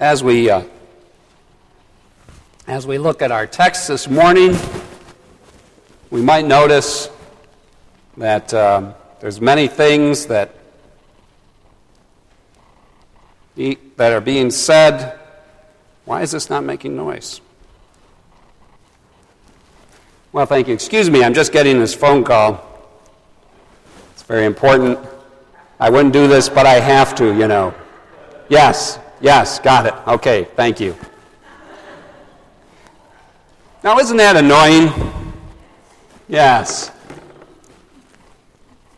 As we look at our text this morning, we might notice that there's many things that are being said. Why is this not making noise? Well, thank you. Excuse me, I'm just getting this phone call. It's very important. I wouldn't do this, but I have to, you know. Yes, got it. Okay, thank you. Now, isn't that annoying? Yes.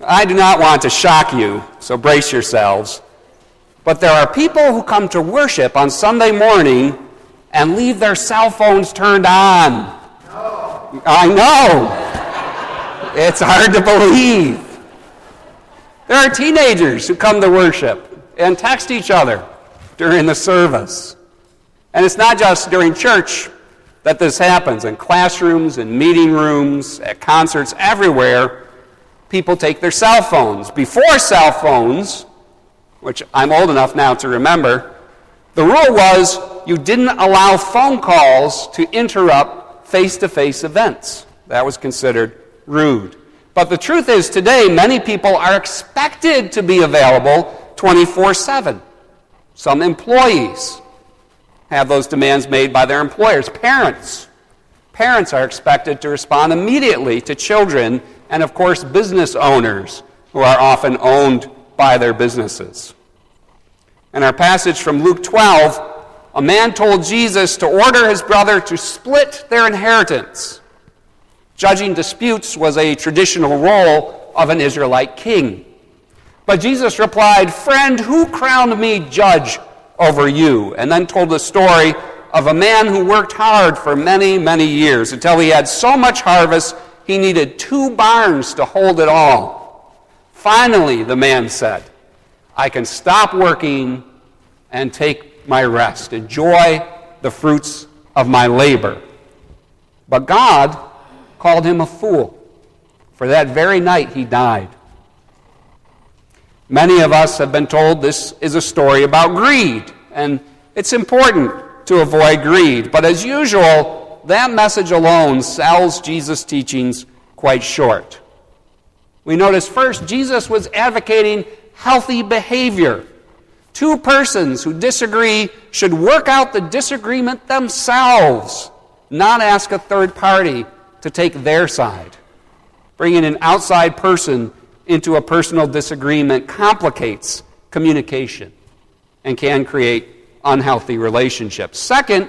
I do not want to shock you, so brace yourselves. But there are people who come to worship on Sunday morning and leave their cell phones turned on. No. I know. It's hard to believe. There are teenagers who come to worship and text each other during the service. And it's not just during church that this happens. In classrooms, in meeting rooms, at concerts, everywhere, people take their cell phones. Before cell phones, which I'm old enough now to remember, the rule was you didn't allow phone calls to interrupt face-to-face events. That was considered rude. But the truth is, today, many people are expected to be available 24/7. Some employees have those demands made by their employers. Parents are expected to respond immediately to children, and of course, business owners who are often owned by their businesses. In our passage from Luke 12, a man told Jesus to order his brother to split their inheritance. Judging disputes was a traditional role of an Israelite king. But Jesus replied, "Friend, who crowned me judge over you?" And then told the story of a man who worked hard for many, many years until he had so much harvest he needed 2 barns to hold it all. Finally, the man said, "I can stop working and take my rest, enjoy the fruits of my labor." But God called him a fool, for that very night he died. Many of us have been told this is a story about greed, and it's important to avoid greed. But as usual, that message alone sells Jesus' teachings quite short. We notice first, Jesus was advocating healthy behavior. 2 persons who disagree should work out the disagreement themselves, not ask a third party to take their side. Bringing an outside person into a personal disagreement complicates communication and can create unhealthy relationships. Second,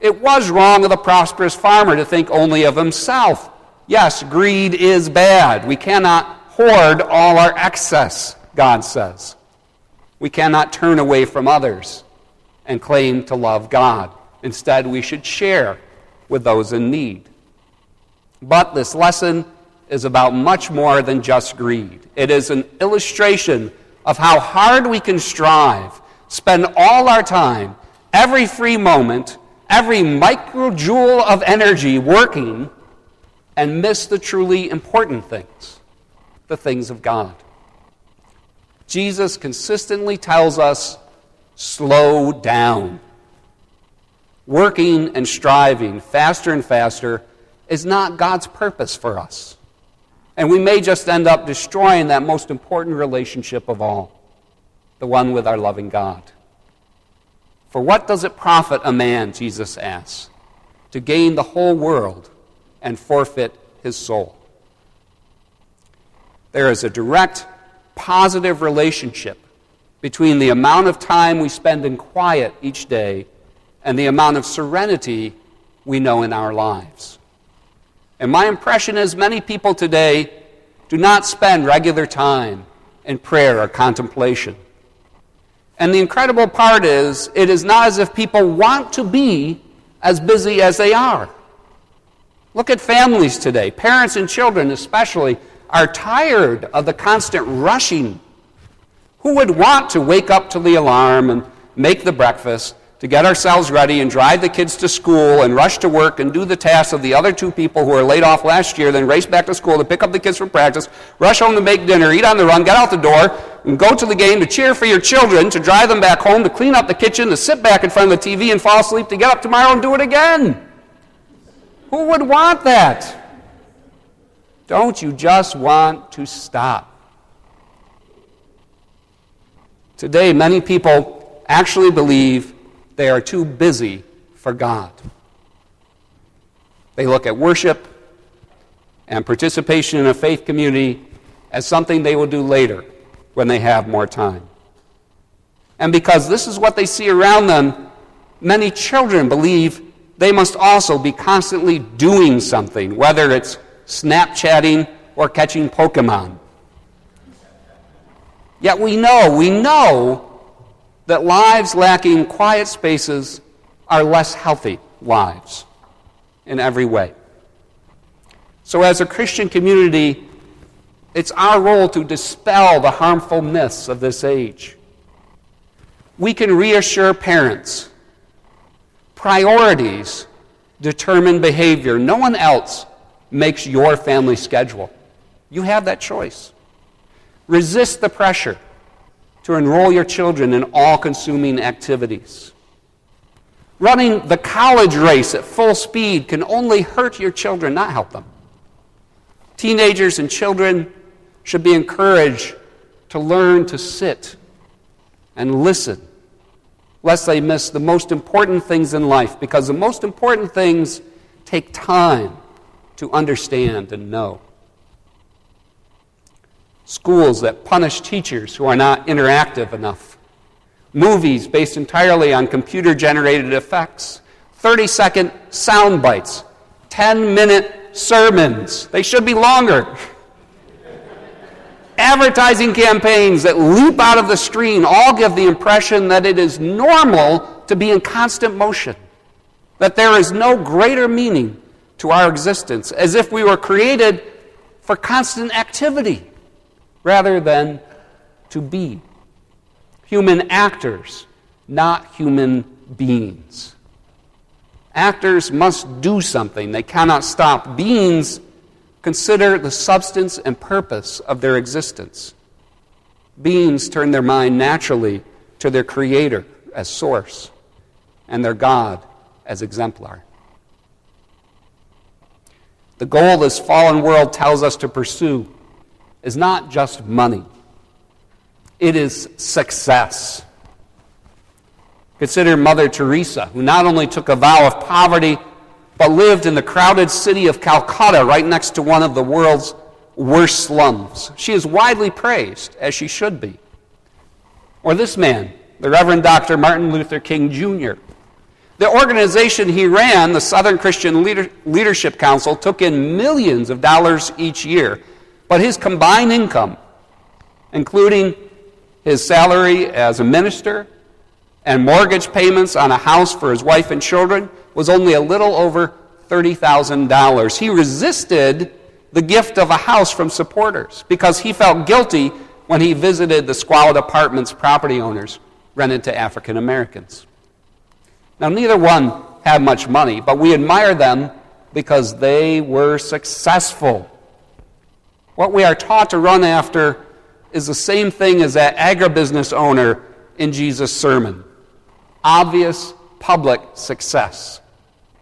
it was wrong of the prosperous farmer to think only of himself. Yes, greed is bad. We cannot hoard all our excess, God says. We cannot turn away from others and claim to love God. Instead, we should share with those in need. But this lesson is about much more than just greed. It is an illustration of how hard we can strive, spend all our time, every free moment, every microjoule of energy working, and miss the truly important things, the things of God. Jesus consistently tells us, slow down. Working and striving faster and faster is not God's purpose for us. And we may just end up destroying that most important relationship of all, the one with our loving God. For what does it profit a man, Jesus asks, to gain the whole world and forfeit his soul? There is a direct, positive relationship between the amount of time we spend in quiet each day and the amount of serenity we know in our lives. And my impression is many people today do not spend regular time in prayer or contemplation. And the incredible part is, it is not as if people want to be as busy as they are. Look at families today. Parents and children especially are tired of the constant rushing. Who would want to wake up to the alarm and make the breakfast, to get ourselves ready and drive the kids to school and rush to work and do the tasks of the other 2 people who were laid off last year, then race back to school to pick up the kids from practice, rush home to make dinner, eat on the run, get out the door, and go to the game, to cheer for your children, to drive them back home, to clean up the kitchen, to sit back in front of the TV and fall asleep, to get up tomorrow and do it again. Who would want that? Don't you just want to stop? Today, many people actually believe they are too busy for God. They look at worship and participation in a faith community as something they will do later when they have more time. And because this is what they see around them, many children believe they must also be constantly doing something, whether it's Snapchatting or catching Pokemon. Yet we know that lives lacking quiet spaces are less healthy lives in every way. So as a Christian community, it's our role to dispel the harmful myths of this age. We can reassure parents. Priorities determine behavior. No one else makes your family schedule. You have that choice. Resist the pressure to enroll your children in all-consuming activities. Running the college race at full speed can only hurt your children, not help them. Teenagers and children should be encouraged to learn to sit and listen, lest they miss the most important things in life, because the most important things take time to understand and know. Schools that punish teachers who are not interactive enough. Movies based entirely on computer-generated effects. 30-second sound bites. 10-minute sermons. They should be longer. Advertising campaigns that leap out of the screen all give the impression that it is normal to be in constant motion, that there is no greater meaning to our existence, as if we were created for constant activity rather than to be. Human actors, not human beings. Actors must do something. They cannot stop. Beings consider the substance and purpose of their existence. Beings turn their mind naturally to their Creator as source and their God as exemplar. The goal this fallen world tells us to pursue is not just money. It is success. Consider Mother Teresa, who not only took a vow of poverty, but lived in the crowded city of Calcutta, right next to one of the world's worst slums. She is widely praised, as she should be. Or this man, the Reverend Dr. Martin Luther King Jr. The organization he ran, the Southern Christian Leadership Council, took in millions of dollars each year, but his combined income, including his salary as a minister and mortgage payments on a house for his wife and children, was only a little over $30,000. He resisted the gift of a house from supporters because he felt guilty when he visited the squalid apartments property owners rented to African Americans. Now, neither one had much money, but we admire them because they were successful. What we are taught to run after is the same thing as that agribusiness owner in Jesus' sermon. Obvious public success.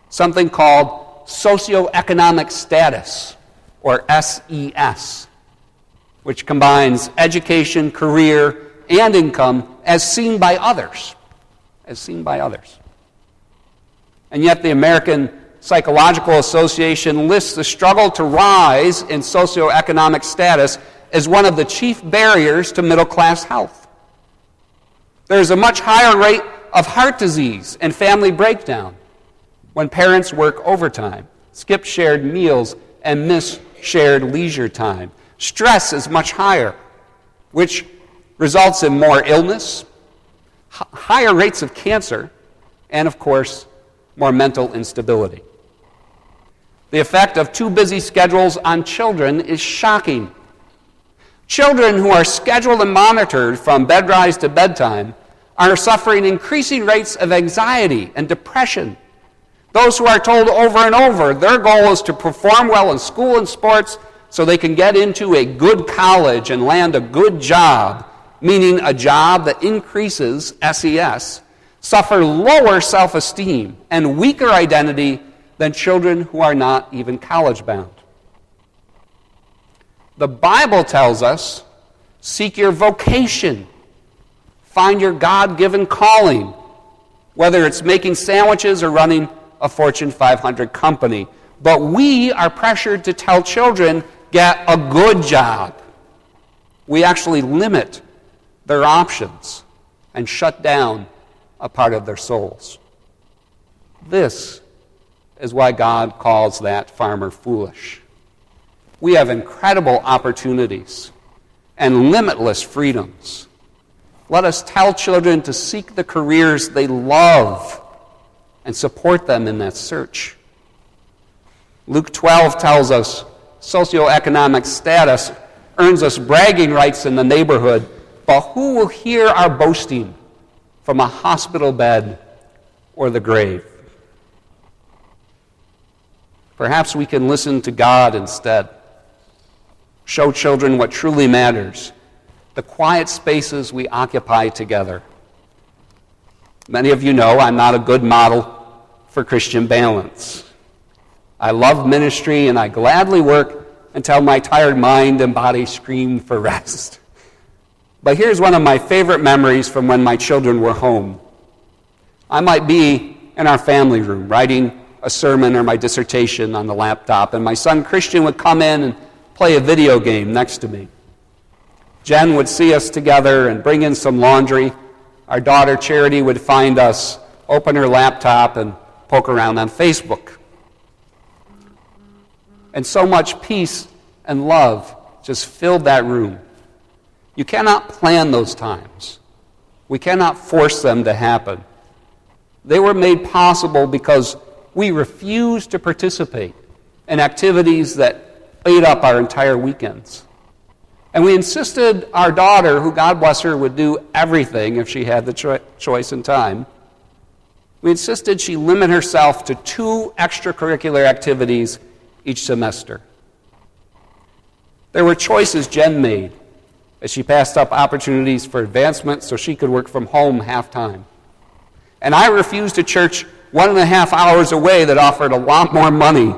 Something called socioeconomic status, or SES, which combines education, career, and income as seen by others. As seen by others. And yet the American Psychological Association lists the struggle to rise in socioeconomic status as one of the chief barriers to middle-class health. There is a much higher rate of heart disease and family breakdown when parents work overtime, skip shared meals, and miss shared leisure time. Stress is much higher, which results in more illness, higher rates of cancer, and, of course, more mental instability. The effect of too busy schedules on children is shocking. Children who are scheduled and monitored from bedrise to bedtime are suffering increasing rates of anxiety and depression. Those who are told over and over their goal is to perform well in school and sports so they can get into a good college and land a good job meaning a job that increases SES, suffer lower self-esteem and weaker identity than children who are not even college-bound. The Bible tells us, seek your vocation, find your God-given calling, whether it's making sandwiches or running a Fortune 500 company. But we are pressured to tell children, get a good job. We actually limit their options and shut down a part of their souls. This is why God calls that farmer foolish. We have incredible opportunities and limitless freedoms. Let us tell children to seek the careers they love and support them in that search. Luke 12 tells us socioeconomic status earns us bragging rights in the neighborhood, but who will hear our boasting from a hospital bed or the grave? Perhaps we can listen to God instead. Show children what truly matters, the quiet spaces we occupy together. Many of you know I'm not a good model for Christian balance. I love ministry and I gladly work until my tired mind and body scream for rest. But here's one of my favorite memories from when my children were home. I might be in our family room writing a sermon or my dissertation on the laptop, and my son Christian would come in and play a video game next to me. Jen would see us together and bring in some laundry. Our daughter Charity would find us, open her laptop, and poke around on Facebook. And so much peace and love just filled that room. You cannot plan those times. We cannot force them to happen. They were made possible because we refused to participate in activities that ate up our entire weekends. And we insisted our daughter, who God bless her, would do everything if she had the choice and time. We insisted she limit herself to 2 extracurricular activities each semester. There were choices Jen made as she passed up opportunities for advancement so she could work from home half-time. And I refused a church 1.5 hours away that offered a lot more money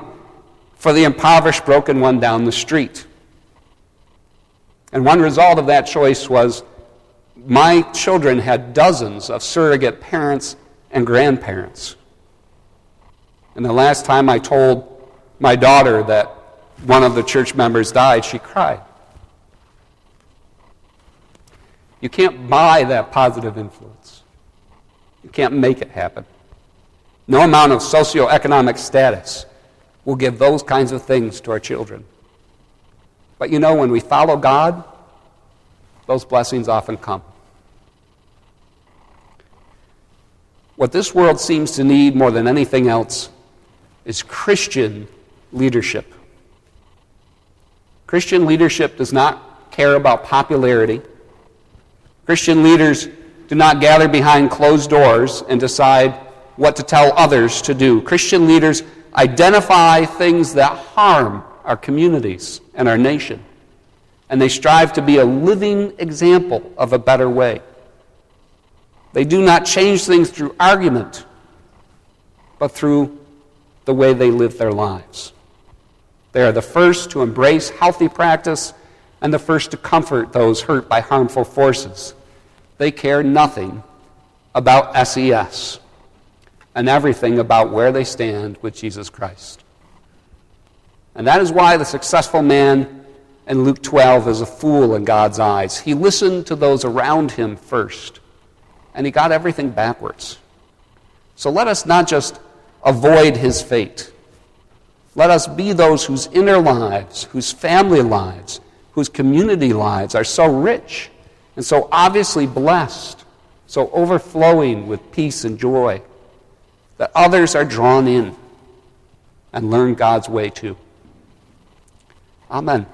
for the impoverished, broken one down the street. And one result of that choice was my children had dozens of surrogate parents and grandparents. And the last time I told my daughter that one of the church members died, she cried. You can't buy that positive influence. You can't make it happen. No amount of socioeconomic status will give those kinds of things to our children. But you know, when we follow God, those blessings often come. What this world seems to need more than anything else is Christian leadership. Christian leadership does not care about popularity. Christian leaders do not gather behind closed doors and decide what to tell others to do. Christian leaders identify things that harm our communities and our nation, and they strive to be a living example of a better way. They do not change things through argument, but through the way they live their lives. They are the first to embrace healthy practice and the first to comfort those hurt by harmful forces. They care nothing about SES and everything about where they stand with Jesus Christ. And that is why the successful man in Luke 12 is a fool in God's eyes. He listened to those around him first, and he got everything backwards. So let us not just avoid his fate. Let us be those whose inner lives, whose family lives, whose community lives are so rich and so obviously blessed, so overflowing with peace and joy, that others are drawn in and learn God's way too. Amen.